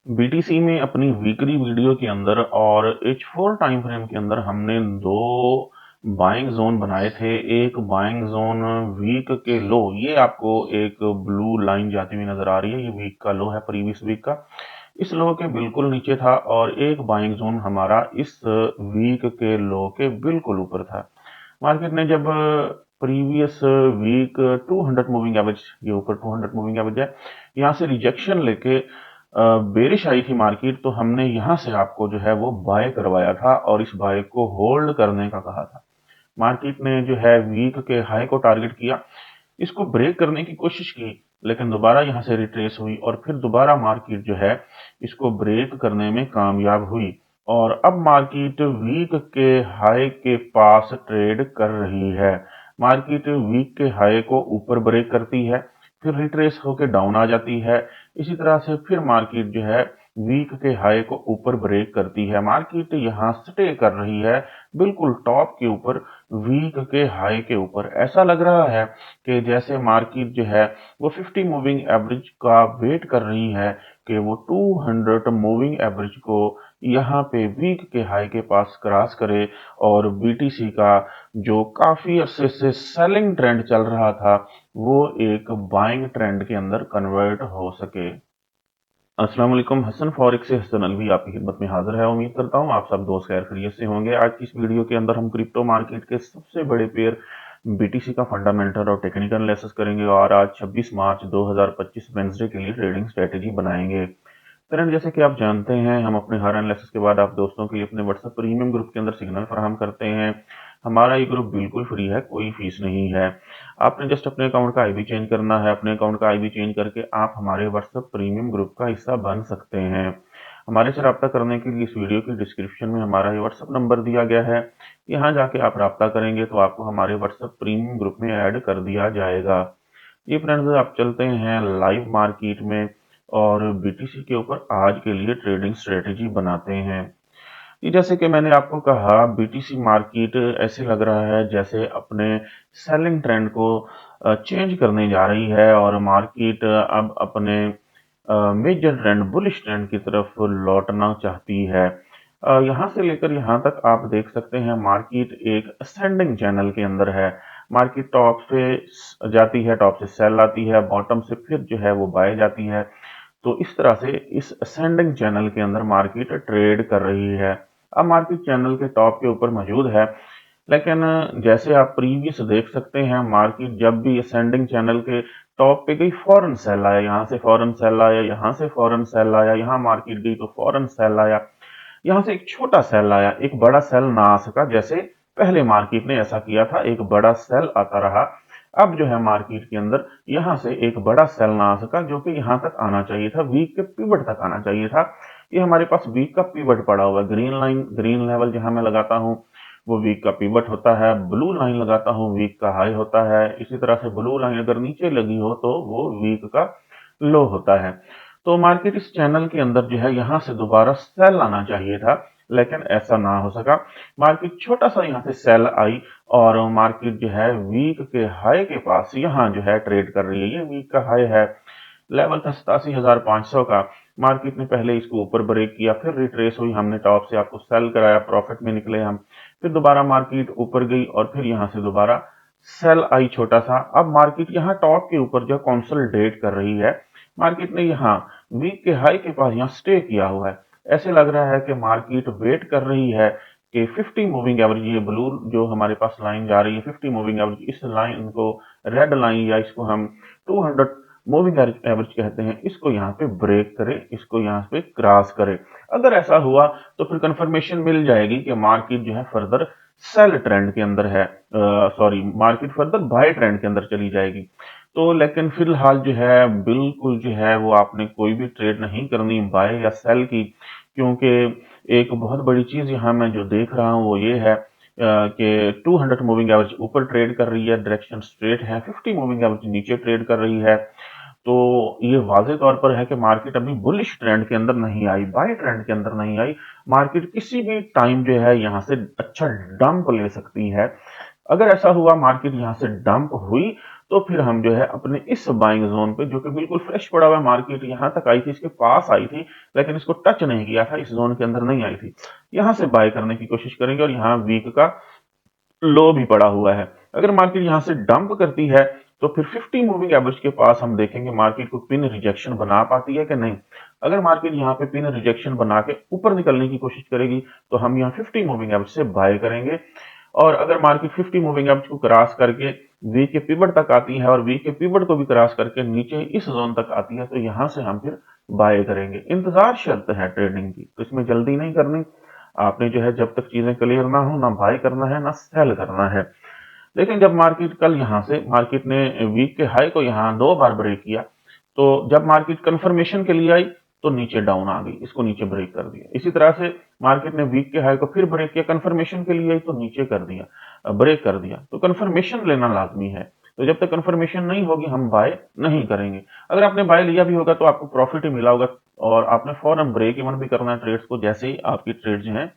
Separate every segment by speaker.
Speaker 1: BTC में अपनी weekly video के अंदर और H4 टाइम फ्रेम के अंदर हमने दो बाइंग जोन बनाए थे। एक बाइंग जोन वीक के लो, ये आपको एक ब्लू लाइन जाती हुई नजर आ रही है, ये वीक का लो है, प्रीवियस वीक का। इस लो के बिल्कुल नीचे था और एक बाइंग जोन हमारा इस वीक के लो के बिल्कुल ऊपर था। मार्केट ने जब प्रीवियस वीक 200 मूविंग एवरेज, ये ऊपर 200 मूविंग एवरेज है, यहाँ से रिजेक्शन लेके बेरिश आई थी मार्केट, तो हमने यहां से आपको जो है वो बाय करवाया था और इस बाय को होल्ड करने का कहा था। मार्केट ने जो है वीक के हाई को टारगेट किया, इसको ब्रेक करने की कोशिश की, लेकिन दोबारा यहां से रिट्रेस हुई और फिर दोबारा मार्केट जो है इसको ब्रेक करने में कामयाब हुई और अब मार्केट वीक के हाई के पास ट्रेड कर रही है। मार्केट वीक के हाई को ऊपर ब्रेक करती है, फिर रिट्रेस होकर डाउन आ जाती है। इसी तरह से फिर मार्केट जो है वीक के हाई को ऊपर ब्रेक करती है। मार्केट यहाँ स्टे कर रही है बिल्कुल टॉप के ऊपर, वीक के हाई के ऊपर। ऐसा लग रहा है कि जैसे मार्केट जो है वो 50 मूविंग एवरेज का वेट कर रही है कि वो 200 मूविंग एवरेज को यहाँ पे वीक के हाई के पास क्रॉस करे और बीटीसी का जो काफी अरसे से सेलिंग ट्रेंड चल रहा था वो एक बाइंग ट्रेंड के अंदर कन्वर्ट हो सके। अस्सलाम वालेकुम, हसन फॉरेक्स से हसन अलवी आपकी खिदमत में हाजिर है। उम्मीद करता हूँ आप सब दोस्त खैर खैरियत से होंगे। आज की इस वीडियो के अंदर हम क्रिप्टो मार्केट के सबसे बड़े पेयर बीटीसी का फंडामेंटल और टेक्निकल एनालिसिस करेंगे और आज 26 मार्च 2025 वेंसडे के लिए ट्रेडिंग स्ट्रेटेजी बनाएंगे। फ्रेंड, जैसे कि आप जानते हैं, हम अपने हर एनालिसिस के बाद आप दोस्तों के लिए अपने व्हाट्सएप प्रीमियम ग्रुप के अंदर सिग्नल फराहम करते हैं। हमारा ये ग्रुप बिल्कुल फ्री है, कोई फीस नहीं है। आपने जस्ट अपने अकाउंट का आईबी चेंज करना है। अपने अकाउंट का आईबी चेंज करके आप हमारे व्हाट्सएप प्रीमियम ग्रुप का हिस्सा बन सकते हैं। हमारे से रब्ता करने के लिए इस वीडियो की डिस्क्रिप्शन में हमारा ये व्हाट्सएप नंबर दिया गया है। यहाँ जाके आप रब्ता करेंगे तो आपको हमारे व्हाट्सएप प्रीमियम ग्रुप में ऐड कर दिया जाएगा। ये फ्रेंड्स, आप चलते हैं लाइव मार्केट में और बीटीसी के ऊपर आज के लिए ट्रेडिंग स्ट्रेटेजी बनाते हैं। ये जैसे कि मैंने आपको कहा, बीटीसी मार्केट ऐसे लग रहा है जैसे अपने सेलिंग ट्रेंड को चेंज करने जा रही है और मार्केट अब अपने मेजर ट्रेंड, बुलिश ट्रेंड की तरफ लौटना चाहती है। यहाँ से लेकर यहाँ तक आप देख सकते हैं मार्केट एक असेंडिंग चैनल के अंदर है। मार्केट टॉप से जाती है, टॉप से सेल आती है, बॉटम से फिर जो है वो बाय जाती है। तो इस तरह से इस असेंडिंग चैनल के अंदर मार्केट ट्रेड कर रही है। अब मार्केट चैनल के टॉप के ऊपर मौजूद है, लेकिन जैसे आप प्रीवियस देख सकते हैं, मार्केट जब भी असेंडिंग चैनल के टॉप पे गई फौरन सेल आया, यहाँ से फौरन सेल आया, यहाँ से फौरन सेल आया, यहाँ मार्केट गई तो फौरन सेल आया, यहाँ से एक छोटा सेल आया, एक बड़ा सेल ना आ सका। जैसे पहले मार्केट ने ऐसा किया था, एक बड़ा सेल आता रहा। अब जो है मार्केट के अंदर यहाँ से एक बड़ा सेल ना आ सका, जो कि यहाँ तक आना चाहिए था, वीक के पिवट तक आना चाहिए था। ये हमारे पास वीक का पिवट पड़ा हुआ है। ग्रीन लाइन, ग्रीन लेवल जहां मैं लगाता हूँ वो वीक का पिवट होता है। ब्लू लाइन लगाता हूँ वीक का हाई होता है। इसी तरह से ब्लू लाइन अगर नीचे लगी हो तो वो वीक का लो होता है। तो मार्केट इस चैनल के अंदर जो है यहाँ से दोबारा सेल आना चाहिए था, लेकिन ऐसा ना हो सका। मार्केट छोटा सा यहाँ से सेल आई और मार्केट जो है वीक के हाई के पास यहाँ जो है ट्रेड कर रही है। ये वीक का हाई है, लेवल था 87,500 का। मार्केट ने पहले इसको ऊपर ब्रेक किया, फिर रिट्रेस हुई, हमने टॉप से आपको सेल कराया, प्रॉफिट में निकले हम। फिर दोबारा मार्केट ऊपर गई और फिर यहाँ से दोबारा सेल आई छोटा सा। अब मार्केट यहाँ टॉप के ऊपर जो कंसोलिडेट कर रही है। मार्केट ने यहाँ वीक के हाई के पास यहाँ स्टे किया हुआ है। ऐसे लग रहा है कि मार्केट वेट कर रही है कि 50 मूविंग एवरेज, ये ब्लू जो हमारे पास लाइन जा रही है 50 मूविंग एवरेज, इस लाइन को, रेड लाइन या इसको हम 200 मूविंग एवरेज कहते हैं, इसको यहाँ पे ब्रेक करे, इसको यहाँ पे क्रॉस करे। अगर ऐसा हुआ तो फिर कंफर्मेशन मिल जाएगी कि मार्केट जो है फर्दर सेल ट्रेंड के अंदर है, sorry, market further bye trend के अंदर चली जाएगी। तो लेकिन फिलहाल जो है बिल्कुल जो है वो आपने कोई भी ट्रेड नहीं करनी बाय या सेल की, क्योंकि एक बहुत बड़ी चीज यहाँ मैं जो देख रहा हूँ वो ये है कि 200 मूविंग एवरेज ऊपर ट्रेड कर रही है, डायरेक्शन स्ट्रेट है। 50 मूविंग एवरेज नीचे ट्रेड कर रही है। तो ये वाज़ेह तौर पर है कि मार्केट अभी बुलिश ट्रेंड के अंदर नहीं आई, बाय ट्रेंड के अंदर नहीं आई। मार्केट किसी भी टाइम जो है यहाँ से अच्छा डंप ले सकती है। अगर ऐसा हुआ, मार्केट यहाँ से डंप हुई, तो फिर हम जो है अपने इस बाइंग जोन पे, जो कि बिल्कुल फ्रेश पड़ा हुआ मार्केट यहां तक आई थी, इसके पास आई थी, लेकिन इसको टच नहीं किया था, इस जोन के अंदर नहीं आई थी, यहां से बाय करने की कोशिश करेंगे। और यहाँ वीक का लो भी पड़ा हुआ है। अगर मार्केट यहां से डंप करती है तो फिर 50 मूविंग एवरेज के पास हम देखेंगे मार्केट को पिन रिजेक्शन बना पाती है कि नहीं। अगर मार्केट यहाँ पे पिन रिजेक्शन बना के ऊपर निकलने की कोशिश करेगी तो हम यहाँ 50 मूविंग एवरेज से बाय करेंगे। और अगर मार्केट 50 मूविंग एवरेज को क्रॉस करके वीक के पिवट तक आती है और वीक के पिवट को भी क्रॉस करके नीचे इस जोन तक आती है तो यहां से हम फिर बाय करेंगे। इंतजार शर्त है ट्रेडिंग की, तो इसमें जल्दी नहीं करनी। आपने जो है जब तक चीजें क्लियर ना हो, ना बाय करना है ना सेल करना है। लेकिन जब मार्केट कल यहां से मार्केट ने वीक के हाई को यहां 2 बार ब्रेक किया, तो जब मार्केट कंफर्मेशन के लिए आई तो नीचे डाउन आ गई, इसको नीचे ब्रेक कर दिया। इसी तरह से मार्केट ने वीक के हाई को फिर ब्रेक किया, कंफर्मेशन के लिए आई तो नीचे कर दिया, ब्रेक कर दिया। तो कंफर्मेशन लेना लाजमी है, तो जब तक कंफर्मेशन नहीं होगी हम बाय नहीं करेंगे। अगर आपने बाय लिया भी होगा तो आपको प्रॉफिट ही मिला होगा और आपने फौरन ब्रेक इवन भी करना है ट्रेड्स को, जैसे ही आपकी ट्रेड जो है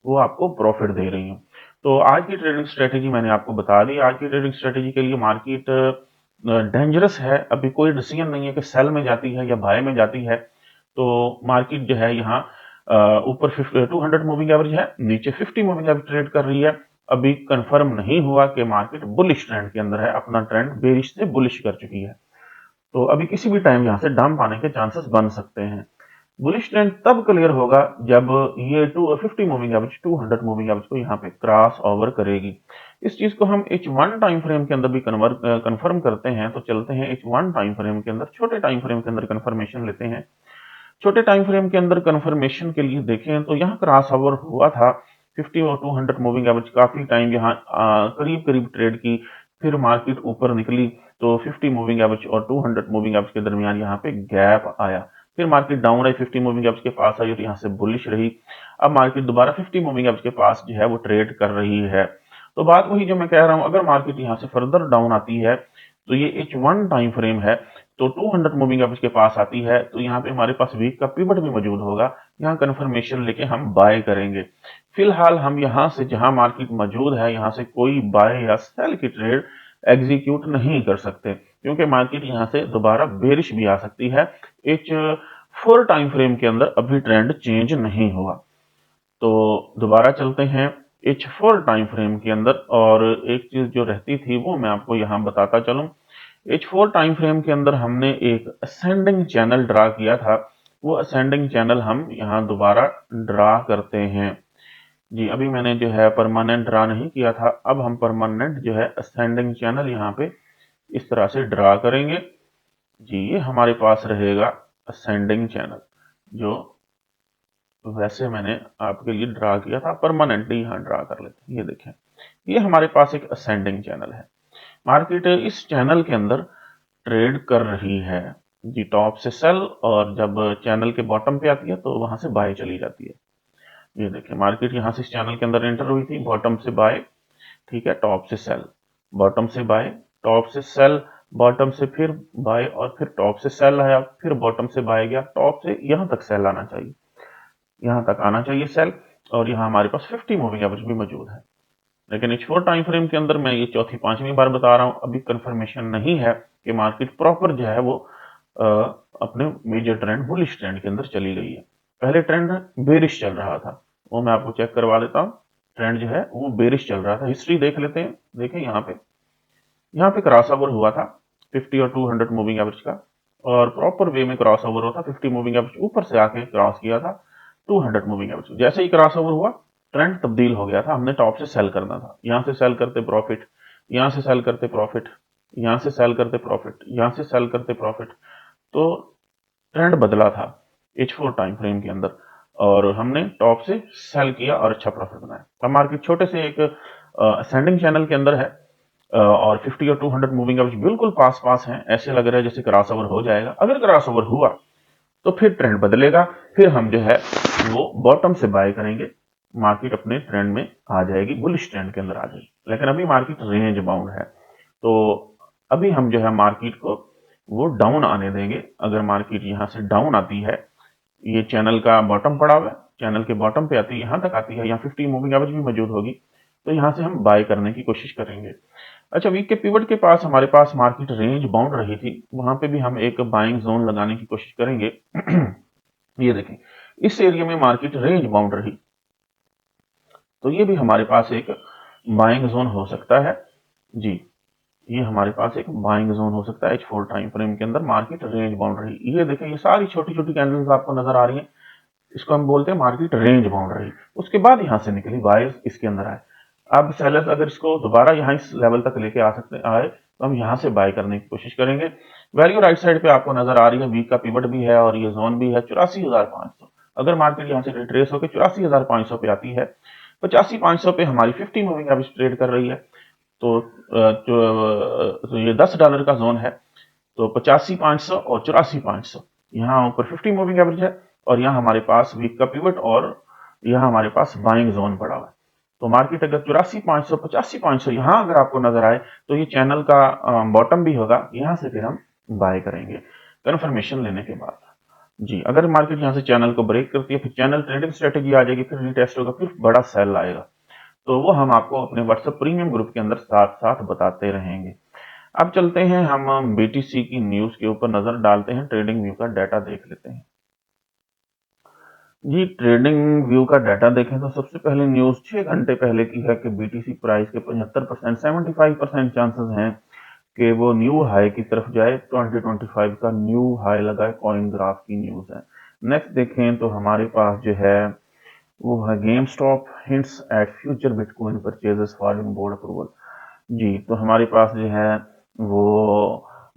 Speaker 1: वो आपको प्रॉफिट दे रही है। तो आज की ट्रेडिंग स्ट्रेटेजी मैंने आपको बता दी। आज की ट्रेडिंग स्ट्रेटेजी के लिए मार्केट डेंजरस है, अभी कोई डिसीजन नहीं है कि सेल में जाती है या बाय में जाती है। तो मार्केट जो है यहाँ ऊपर 200 मूविंग एवरेज है, नीचे 50 मूविंग एवरेज ट्रेड कर रही है। अभी कंफर्म नहीं हुआ कि मार्केट बुलिश ट्रेंड के अंदर है, अपना ट्रेंड बेरिश से बुलिश कर चुकी है। तो अभी किसी भी टाइम यहाँ से डंप आने के चांसेस बन सकते हैं। बुलिश ट्रेंड तब क्लियर होगा जब ये 250 मूविंग एवरेज 200 मूविंग एवरेज को यहाँ पे क्रॉस ओवर करेगी। इस चीज को हम H1 टाइम फ्रेम के अंदर भी कंफर्म करते हैं। तो चलते हैं H1 टाइम फ्रेम के अंदर, छोटे टाइम फ्रेम के अंदर कंफर्मेशन लेते हैं। छोटे टाइम फ्रेम के अंदर कंफर्मेशन के लिए देखें तो यहाँ क्रॉस ओवर हुआ था 50 और 200 मूविंग एवरेज, काफी टाइम यहाँ करीब करीब ट्रेड की, फिर मार्केट ऊपर निकली तो 50 मूविंग एवरेज और 200 मूविंग एवरेज के दरमियान यहाँ पे गैप आया। फिर market down I, 50 moving average के पास आई और यहाँ से बुलिश रही। अब मार्केट दोबारा 50 मूविंग एवरेज के पास जो है वो ट्रेड कर रही है। तो बात वही जो मैं कह रहा हूं, अगर मार्केट यहाँ से फर्दर डाउन आती है तो ये H1 टाइम फ्रेम है, तो 200 मूविंग एवरेज के पास आती है तो यहाँ पे हमारे पास वीक का पिवट भी मौजूद होगा, यहाँ कंफर्मेशन लेके हम बाय करेंगे। फिलहाल हम यहाँ से जहां मार्केट मौजूद है यहाँ से कोई बाय या सेल की ट्रेड एग्जीक्यूट नहीं कर सकते, क्योंकि मार्केट यहाँ से दोबारा बेरिश भी आ सकती है। H4 टाइम फ्रेम के अंदर अभी ट्रेंड चेंज नहीं हुआ। तो दोबारा चलते हैं H4 टाइम फ्रेम के अंदर, और एक चीज जो रहती थी वो मैं आपको यहाँ बताता चलूं। H4 टाइम फ्रेम के अंदर हमने एक असेंडिंग चैनल ड्रा किया था, वो असेंडिंग चैनल हम यहाँ दोबारा ड्रा करते हैं। जी अभी मैंने जो है परमानेंट ड्रा नहीं किया था, अब हम परमानेंट जो है असेंडिंग चैनल यहाँ पे इस तरह से ड्रा करेंगे। जी ये हमारे पास रहेगा असेंडिंग चैनल, जो वैसे मैंने आपके लिए ड्रा किया था, परमानेंटली यहाँ ड्रा कर लेते हैं। ये देखें, ये हमारे पास एक असेंडिंग चैनल है। मार्केट इस चैनल के अंदर ट्रेड कर रही है जी, टॉप से सेल, और जब चैनल के बॉटम पे आती है तो वहां से बाय चली जाती है। ये देखिए मार्केट यहाँ से इस चैनल के अंदर एंटर हुई थी, बॉटम से बाय, ठीक है, टॉप से सेल, बॉटम से बाय, टॉप से सेल, बॉटम से फिर बाय, और फिर टॉप से सेल आया, फिर बॉटम से बाय गया, टॉप से यहाँ तक सेल आना चाहिए, यहाँ तक आना चाहिए सेल, और यहाँ हमारे पास 50 मूविंग एवरेज भी मौजूद है। लेकिन H4 टाइम फ्रेम के अंदर मैं ये चौथी पांचवी बार बता रहा हूं, अभी कंफर्मेशन नहीं है कि मार्केट प्रॉपर जो है वो अपने मेजर ट्रेंड बुलिश ट्रेंड के अंदर चली गई है। पहले ट्रेंड बेरिश चल रहा था, वो मैं आपको चेक करवा देता हूँ। ट्रेंड जो है वो बेरिश चल रहा था, हिस्ट्री देख लेते हैं। देखें यहाँ पे क्रॉस ओवर हुआ था 50 और 200 मूविंग एवरेज का, और प्रॉपर वे में क्रॉस ओवर होता, 50 मूविंग एवरेज ऊपर से आके क्रॉस किया था 200 मूविंग एवरेज। जैसे ही क्रॉस ओवर हुआ ट्रेंड तब्दील हो गया था, हमने टॉप से सेल करना था, यहां से सेल करते प्रॉफिट, यहां से सेल करते प्रॉफिट, यहां से सेल करते प्रॉफिट, यहां से सेल करते प्रॉफिट। तो ट्रेंड बदला था H4 टाइम फ्रेम के अंदर, और हमने टॉप से सेल किया और अच्छा प्रॉफिट बनाया। अब मार्केट छोटे से एक असेंडिंग चैनल के अंदर है, और 50 और 200 मूविंग एवरेज बिल्कुल पास पास हैं, ऐसे लग रहा है जैसे क्रॉस ओवर हो जाएगा। अगर क्रॉस ओवर हुआ तो फिर ट्रेंड बदलेगा, फिर हम जो है वो बॉटम से बाय करेंगे, मार्केट अपने ट्रेंड में आ जाएगी, बुलिश ट्रेंड के अंदर आ जाएगी। लेकिन अभी मार्केट रेंज बाउंड है, तो अभी हम जो है मार्केट को वो डाउन आने देंगे। अगर मार्केट यहाँ से डाउन आती है, ये चैनल का बॉटम पड़ा हुआ है, चैनल के बॉटम पे आती है, यहाँ तक आती है, यहाँ 50 मूविंग एवरेज भी मौजूद होगी, तो यहाँ से हम बाय करने की कोशिश करेंगे। अच्छा, वीक के पिवट के पास हमारे पास मार्केट रेंज बाउंड रही थी, वहां पे भी हम एक बाइंग जोन लगाने की कोशिश करेंगे। ये देखें, इस एरिया में मार्केट रेंज बाउंड रही, तो ये भी हमारे पास एक बाइंग जोन हो सकता है जी। ये हमारे पास एक बाइंग जोन हो सकता है H4 टाइम फ्रेम के अंदर, मार्केट रेंज बाउंड रही। ये देखें, ये सारी छोटी छोटी कैंडल्स आपको नजर आ रही हैं, इसको हम बोलते हैं मार्केट रेंज बाउंड रही। उसके बाद यहां से निकली बायर्स इसके अंदर आए। अब सेलर्स अगर इसको दोबारा यहाँ इस लेवल तक लेके आ सकते आए तो हम यहाँ से बाय करने की कोशिश करेंगे। वैल्यू राइट साइड पे आपको नजर आ रही है, वीक का पिवट भी है और ये जोन भी है 84,500। अगर मार्केट यहाँ से रिट्रेस होकर 84,500 पे आती है, 85,500 पे हमारी 50 मूविंग एवरेज ट्रेड कर रही है, तो ये $10 का जोन है, तो 85,500 और 84,500 यहाँ ऊपर 50 मूविंग एवरेज है, और यहाँ हमारे पास वीक का पिवट और यहाँ हमारे पास बाइंग जोन पड़ा हुआ है। तो मार्केट अगर 84,500 85,500 यहाँ अगर आपको नजर आए तो ये चैनल का बॉटम भी होगा, यहाँ से फिर हम बाय करेंगे कंफर्मेशन लेने के बाद जी। अगर मार्केट यहाँ से चैनल को ब्रेक करती है, फिर चैनल ट्रेडिंग स्ट्रेटेजी आ जाएगी, फिर रीटेस्ट होगा, फिर बड़ा सेल आएगा, तो वो हम आपको अपने व्हाट्सएप प्रीमियम ग्रुप के अंदर साथ साथ बताते रहेंगे। अब चलते हैं, हम बीटीसी की न्यूज के ऊपर नजर डालते हैं, ट्रेडिंग व्यू का डाटा देख लेते हैं जी। ट्रेडिंग व्यू का डाटा देखें तो सबसे पहले न्यूज 6 घंटे पहले की है कि बीटीसी प्राइस के 75% 75% चांसेस हैं कि वो न्यू हाई की तरफ जाए, 2025 का न्यू हाई लगाए, कॉइन ग्राफ की न्यूज है। नेक्स्ट देखें तो हमारे पास जो है वो है GameStop hints at future bitcoin purchases following board approval जी। तो हमारे पास जो है वो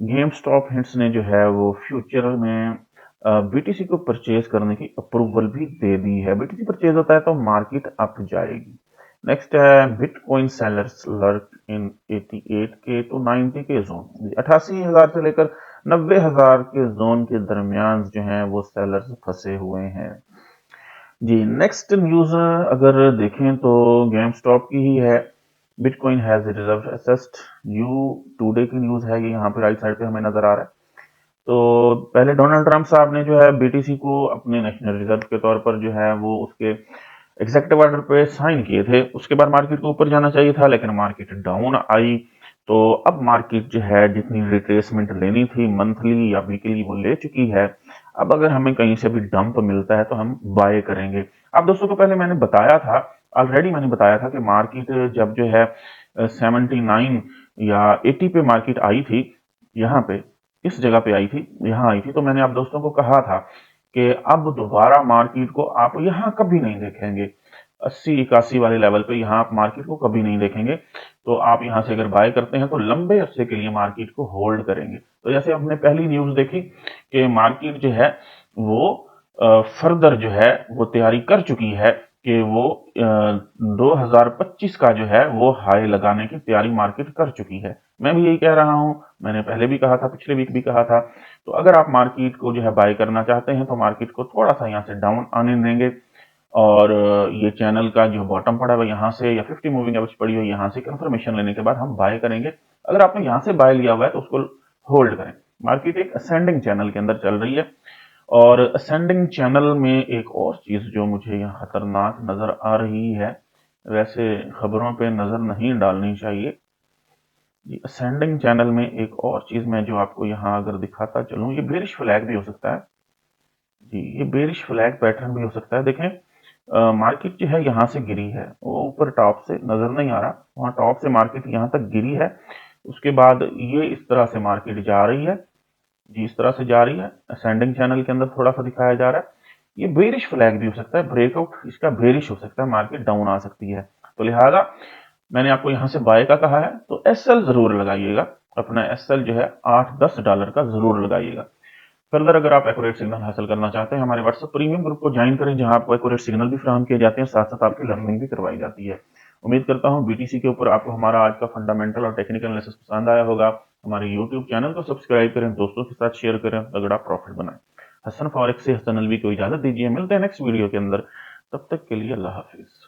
Speaker 1: गेम स्टॉप हिंट्स ने जो है वो फ्यूचर में बीटीसी को परचेज करने की अप्रूवल भी दे दी है। बीटीसी परचेज होता है तो मार्केट अप जाएगी। नेक्स्ट है बिटकॉइन सेलर्स लर्क इन 88 के तो 90 के जोन, 88,000 से लेकर 90,000 के जोन के दरमियान जो है वो सेलर्स फंसे हुए हैं जी। नेक्स्ट न्यूज अगर देखें तो गेम स्टॉप की ही है, bitcoin has reserve assessed new today की न्यूज है, ये यहाँ पे राइट साइड पे हमें नजर आ रहा है। तो पहले डोनाल्ड ट्रंप साहब ने जो है बीटीसी को अपने नेशनल रिजर्व के तौर पर जो है वो उसके एग्जेक्टिव ऑर्डर पे साइन किए थे। उसके बाद मार्केट को ऊपर जाना चाहिए था, लेकिन मार्केट डाउन आई, तो अब मार्केट जो है जितनी रिट्रेसमेंट लेनी थी मंथली या वीकली वो ले चुकी है। अब अगर हमें कहीं से भी डंप मिलता है तो हम बाय करेंगे। अब दोस्तों को पहले मैंने बताया था, ऑलरेडी मैंने बताया था कि मार्केट जब जो है 79 या 80 पे मार्केट आई थी, यहाँ पे इस जगह पे आई थी, यहाँ आई थी, तो मैंने आप दोस्तों को कहा था कि अब दोबारा मार्केट को आप यहाँ कभी नहीं देखेंगे, 80-81 वाले लेवल पे यहाँ आप मार्केट को कभी नहीं देखेंगे। तो आप यहाँ से अगर बाय करते हैं तो लंबे अरसे के लिए मार्केट को होल्ड करेंगे। तो जैसे हमने पहली न्यूज देखी कि मार्केट जो है वो फर्दर जो है वो तैयारी कर चुकी है कि वो 2025 का जो है वो हाई लगाने की तैयारी मार्केट कर चुकी है। मैं भी यही कह रहा हूं, मैंने पहले भी कहा था, पिछले वीक भी कहा था। तो अगर आप मार्केट को जो है बाय करना चाहते हैं तो मार्केट को थोड़ा सा यहाँ से डाउन आने देंगे, और ये चैनल का जो बॉटम पड़ा हुआ यहाँ से या 50 मूविंग एवरेज पड़ी हुई यहाँ से कंफर्मेशन लेने के बाद हम बाय करेंगे। अगर आपने यहाँ से बाय लिया हुआ है तो उसको होल्ड करें। मार्केट एक असेंडिंग चैनल के अंदर चल रही है, और असेंडिंग चैनल में एक और चीज जो मुझे यहाँ खतरनाक नजर आ रही है, वैसे खबरों पे नजर नहीं डालनी चाहिए जी। असेंडिंग चैनल में एक और चीज मैं जो आपको यहाँ अगर दिखाता चलूं, ये बेरिश फ्लैग भी हो सकता है जी, ये बेरिश फ्लैग पैटर्न भी हो सकता है। देखें मार्केट जो है यहाँ से गिरी है, वो ऊपर टॉप से नजर नहीं आ रहा, वहां टॉप से मार्केट यहाँ तक गिरी है, उसके बाद ये इस तरह से मार्केट जा रही है जी, इस तरह से जा रही है, असेंडिंग चैनल के अंदर थोड़ा सा दिखाया जा रहा है। ये बेरिश फ्लैग भी हो सकता है, ब्रेकआउट इसका बेरिश हो सकता है, मार्केट डाउन आ सकती है। तो लिहाजा मैंने आपको यहां से बाय का कहा है, तो एसएल जरूर लगाइएगा, अपना एसएल जो है $8-10 का जरूर लगाइएगा। फर्दर अगर आप एक्यूरेट सिग्नल हासिल करना चाहते हैं, हमारे व्हाट्सएप प्रीमियम ग्रुप को ज्वाइन करें, जहां आपको एक्यूरेट सिग्नल भी फराहम किए जाते हैं, साथ साथ आपकी लर्निंग भी करवाई जाती है। उम्मीद करता हूं बीटीसी के ऊपर आपको हमारा आज का फंडामेंटल और टेक्निकल एनालिसिस पसंद आया होगा। हमारे यूट्यूब चैनल को सब्सक्राइब करें, दोस्तों के साथ शेयर करें, तगड़ा प्रॉफिट बनाएं। हसन फॉरेक्स से हसन अलवी को इजाजत दीजिए, मिलते हैं नेक्स्ट वीडियो के अंदर, तब तक के लिए अल्लाह हाफिज।